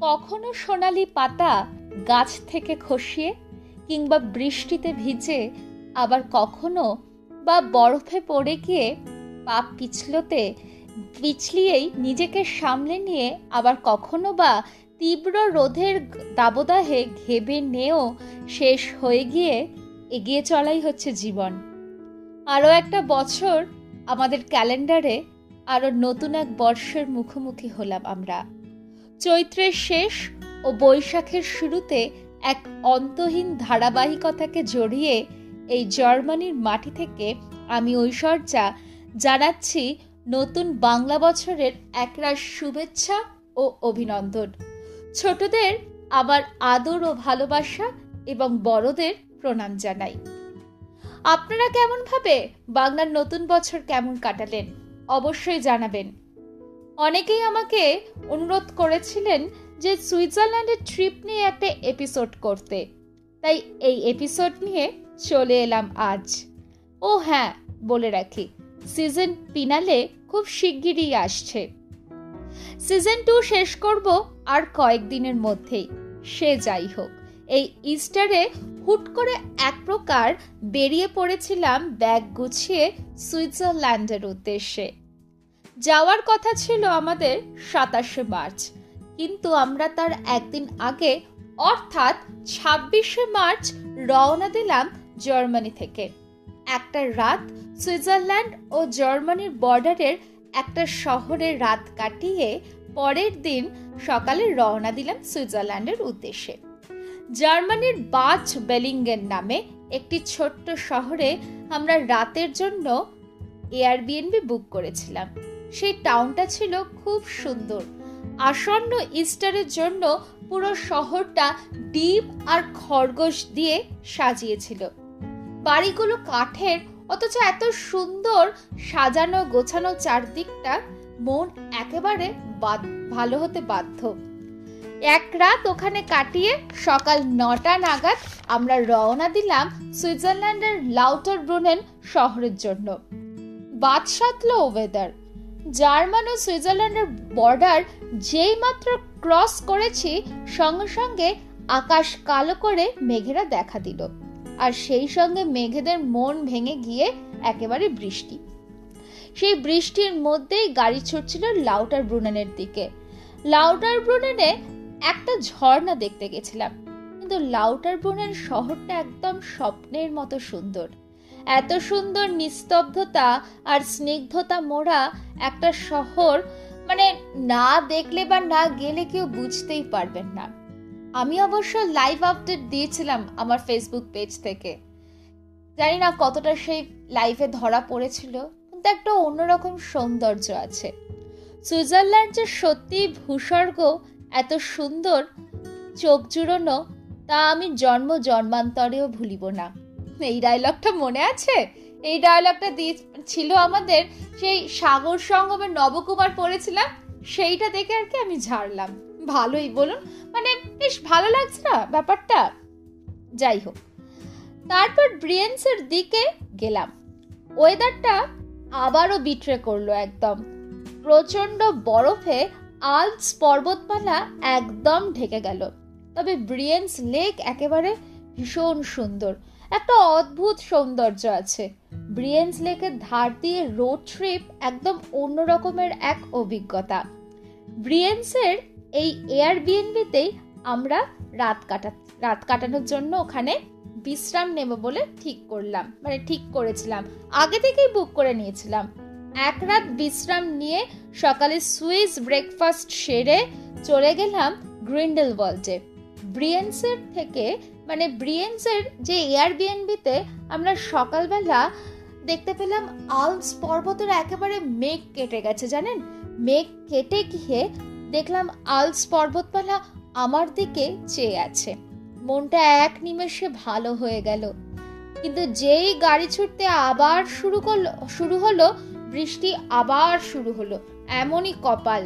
কখনো সোনালি পাতা গাছ থেকে খসিয়ে কিংবা বৃষ্টিতে ভিজে, আবার কখনো বা বরফে পড়ে গিয়ে পা পিছলিয়েই নিজেকে সামলে নিয়ে, আবার কখনো বা তীব্র রোদের দাবদাহে ঘেবে নিয়েও শেষ হয়ে গিয়ে এগিয়ে চলাই হচ্ছে জীবন। আরও একটা বছর আমাদের ক্যালেন্ডারে, আরও নতুন এক বর্ষের মুখোমুখি হলাম আমরা। চৈত্রের শেষ ও বৈশাখের শুরুতে এক অন্তহীন ধারাবাহিকতাকে জড়িয়ে এই জার্মানির মাটি থেকে আমি ঐশ্বর্যা জানাচ্ছি নতুন বাংলা বছরের একরাশ শুভেচ্ছা ও অভিনন্দন। ছোটদের আমার আদর ও ভালোবাসা এবং বড়দের প্রণাম জানাই। আপনারা কেমন ভাবে বাংলার নতুন বছর কেমন কাটালেন অবশ্যই জানাবেন। অনেকেই আমাকে অনুরোধ করেছিলেন যে সুইজারল্যান্ডের ট্রিপ নিয়ে একটা এপিসোড করতে, তাই এই এপিসোড নিয়ে চলে এলাম আজ। ও হ্যাঁ, বলে রাখি, সিজন ফিনালে খুব শিগগিরই আসছে। সিজন 2 শেষ করব আর কয়েকদিনের মধ্যেই। সে যাই হোক, এই ইস্টারে হুট করে এক প্রকার বেরিয়ে পড়েছিলাম ব্যাগ গুছিয়ে সুইজারল্যান্ডের উদ্দেশ্যে। যাওয়ার কথা ছিল আমাদের 27শে মার্চ, কিন্তু আমরা তার একদিন আগে অর্থাৎ 26শে মার্চ রওনা দিলাম জার্মানি থেকে। একটা রাত সুইজারল্যান্ড ও জার্মানির বর্ডারের একটা শহরে রাত কাটিয়ে পরের দিন সকালে রওনা দিলাম সুইজারল্যান্ডের উদ্দেশ্যে। জার্মানির বাচ বেলিঙ্গেন নামে একটি ছোট্ট শহরে আমরা রাতের জন্য এয়ারবিএনবি বুক করেছিলাম। সেই টাউনটা ছিল খুব সুন্দর। আসন্ন ইস্টারের জন্য পুরো শহরটা ডিম আর খরগোশ দিয়ে সাজিয়েছিল। বাড়িগুলো কাঠের, অথচ এত সুন্দর সাজানো গোছানো চারদিকটা, মন একেবারে ভালো হতে বাধ্য। এক রাত ওখানে কাটিয়ে সকাল 9টা নাগাদ আমরা রওনা দিলাম সুইজারল্যান্ডের লাউটারব্রুনেন শহরের জন্য। বাদশাতলো ওয়েদার। জার্মান ও সুইজারল্যান্ডের বর্ডার যেই মাত্র ক্রস করেছি, সঙ্গে সঙ্গে আকাশ কালো করে মেঘেরা দেখা দিল, আর সেই সঙ্গে মেঘেদের মন ভেঙে গিয়ে একেবারে বৃষ্টি। সেই বৃষ্টির মধ্যেই গাড়ি ছুটছিল লাউটারব্রুনেনের দিকে। লাউটারব্রুনেনে একটা ঝর্ণা দেখতে গেছিলাম, কিন্তু লাউটারব্রুনেন শহরটা একদম স্বপ্নের মতো সুন্দর। এত সুন্দর নিস্তব্ধতা আর স্নিগ্ধতা মোড়া একটা শহর, মানে না দেখলে বা না গেলে কেউ বুঝতেই পারবেন না। আমি অবশ্য লাইভ আপডেট দিয়েছিলাম আমার ফেসবুক পেজ থেকে। জানি না কতটা সেই লাইভে ধরা পড়েছিল, কিন্তু একটা অন্যরকম সৌন্দর্য আছে। সুইজারল্যান্ড যে সত্যি ভূস্বর্গ, এত সুন্দর, চোখ জুড়োনো, তা আমি জন্মান্তরেও ভুলিব না। এই ডায়লগটা মনে আছে? এই ডায়লগটা ছিল আমাদের সেই সাগর সঙ্গমে নবকুমার পড়েছিলাম, সেইটা দেখে আর কি আমি ঝাড়লাম। ভালোই বলুন, মানে বেশ ভালো লাগছে না ব্যাপারটা? যাই হোক, তারপর ব্রিয়েন্সের দিকে গেলাম। ওয়েদারটা আবারও বিট্রে করলো একদম। প্রচন্ড বরফে আল্পস পর্বতমালা একদম ঢেকে গেল। তবে ব্রিয়েন্স লেক একেবারে ভীষণ সুন্দর, একটা অদ্ভুত সৌন্দর্য আছে। ব্রিয়েন্স লেকের ধার দিয়ে রোড ট্রিপ একদম অন্য রকমের এক অভিজ্ঞতা। ব্রিয়েন্সের এই এয়ারবিএনবিতেই আমরা রাত কাটানোর জন্য ওখানে বিশ্রাম নেব বলে ঠিক করেছিলাম। আগে থেকেই বুক করে নিয়েছিলাম। এক রাত বিশ্রাম নিয়ে সকালে সুইস ব্রেকফাস্ট সেরে চলে গেলাম গ্রিন্ডেলওয়াল্ডে। ব্রিয়েন্সের যে এয়ারবিএনবিতে আমরা সকালবেলা দেখতে পেলাম আল্পস পর্বতের একেবারে মেঘ কেটে গেছে। জানেন, মেঘ কেটে গিয়ে দেখলাম আল্পস পর্বতমালা আমার দিকে চেয়ে আছে। মনটা এক নিমেষে ভালো হয়ে গেল। কিন্তু যেই গাড়ি ছুটতে আবার শুরু হলো, বৃষ্টি আবার শুরু হলো। এমনই কপাল।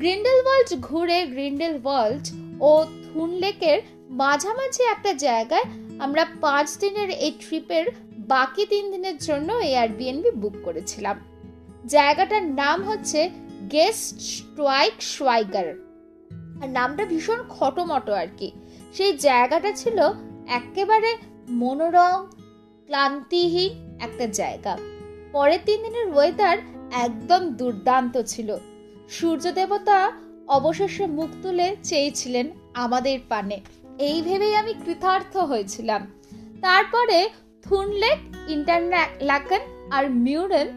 গ্রিন্ডেলওয়াল্ড ঘুরে গ্রিন্ডেলওয়াল্ড ও থুন লেকের মাঝামাঝি একটা জায়গায় আমরা 5 দিনের এই ট্রিপের বাকি 3 দিনের জন্য এয়ারবিএনবি বুক করেছিলাম। জায়গাটার নাম হচ্ছে গেস্টস্টুয়াইক শোয়াইগার। আর নামটা ভীষণ খটোমটো আর কি। সেই জায়গাটা ছিল একেবারে মনোরম ক্লান্তিহীন একটা জায়গা। পরের 3 দিনের ওয়েদার একদম দুর্দান্ত ছিল। সূর্য দেবতা অবশেষে মুখ তুলে চেয়েছিলেন আমাদের পানে, এই ভেবেই আমি কৃতার্থ হয়েছিলাম। তারপরে থুনলেক, ইন্টারলাকেন আর মিউরেন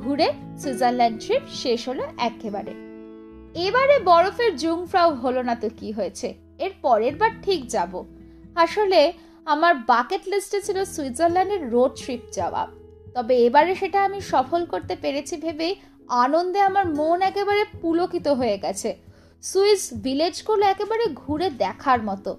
ঘুরে সুইজারল্যান্ড ট্রিপ শেষ হলো একেবারে। এবারে বরফের জুংফ্রাও হলো না তো কি হয়েছে, এর পরের বার ঠিক যাব। আসলে আমার বাকেট লিস্টে ছিল সুইজারল্যান্ডের রোড ট্রিপ যাওয়া, তবে এবারে সেটা আমি সফল করতে পেরেছি ভেবে আনন্দে আমার মন একেবারে পুলকিত হয়ে গেছে। সুইস ভিলেজগুলো একেবারে ঘুরে দেখার মতো,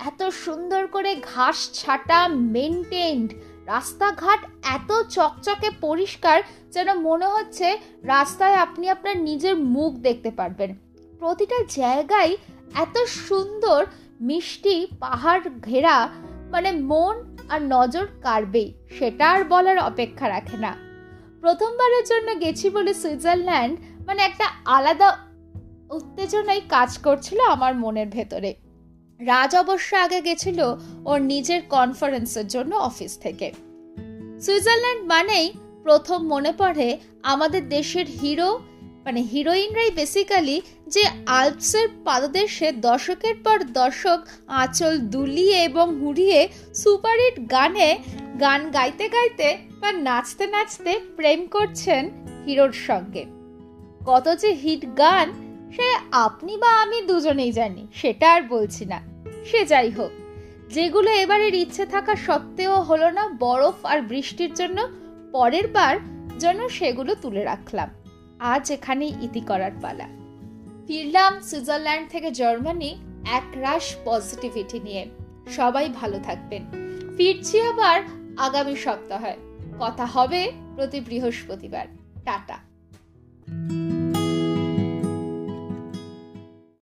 এত সুন্দর করে ঘাস ছাটা মেনটেন্ড, রাস্তাঘাট এত চকচকে পরিষ্কার যেন মনে হচ্ছে রাস্তায় আপনি আপনার নিজের মুখ দেখতে পারবেন। প্রতিটা জায়গায় এত সুন্দর মিষ্টি পাহাড় ঘেরা, মানে মন আর নজর কাড়বেই, সেটা আর বলার অপেক্ষা রাখে না। প্রথমবারের জন্য গেছি বলে সুইজারল্যান্ড মানে একটা আলাদা উত্তেজনাই কাজ করছিল আমার মনের ভেতরে। রাজ অবশ্য আগে গেছিল ওর নিজের কনফারেন্সের জন্য অফিস থেকে। সুইজারল্যান্ড মানেই প্রথম মনে পড়ে আমাদের দেশের হিরো মানে হিরোইনরাই বেসিক্যালি যে আল্পসের পাদদেশে দশকের পর দশক আঁচল দুলিয়ে এবং হুড়িয়ে সুপারহিট গান গাইতে গাইতে বা নাচতে নাচতে প্রেম করছেন হিরোর সঙ্গে। কত যে হিট গান সে আপনি বা আমি দুজনেই জানি, সেটা আর বলছি না। সে যাই হোক, যেগুলো এবারের ইচ্ছে থাকা সত্ত্বেও হলো না বরফ আর বৃষ্টির জন্য, পরের বার জন্য সেগুলো তুলে রাখলাম। আজ এখানেই ইতি করার পালা। ফিরলাম সুইজারল্যান্ড থেকে জার্মানি একরাশ পজিটিভিটি নিয়ে। সবাই ভালো থাকবেন। ফিরছি আবার আগামী সপ্তাহে। কথা হবে প্রতি বৃহস্পতিবার। টাটা।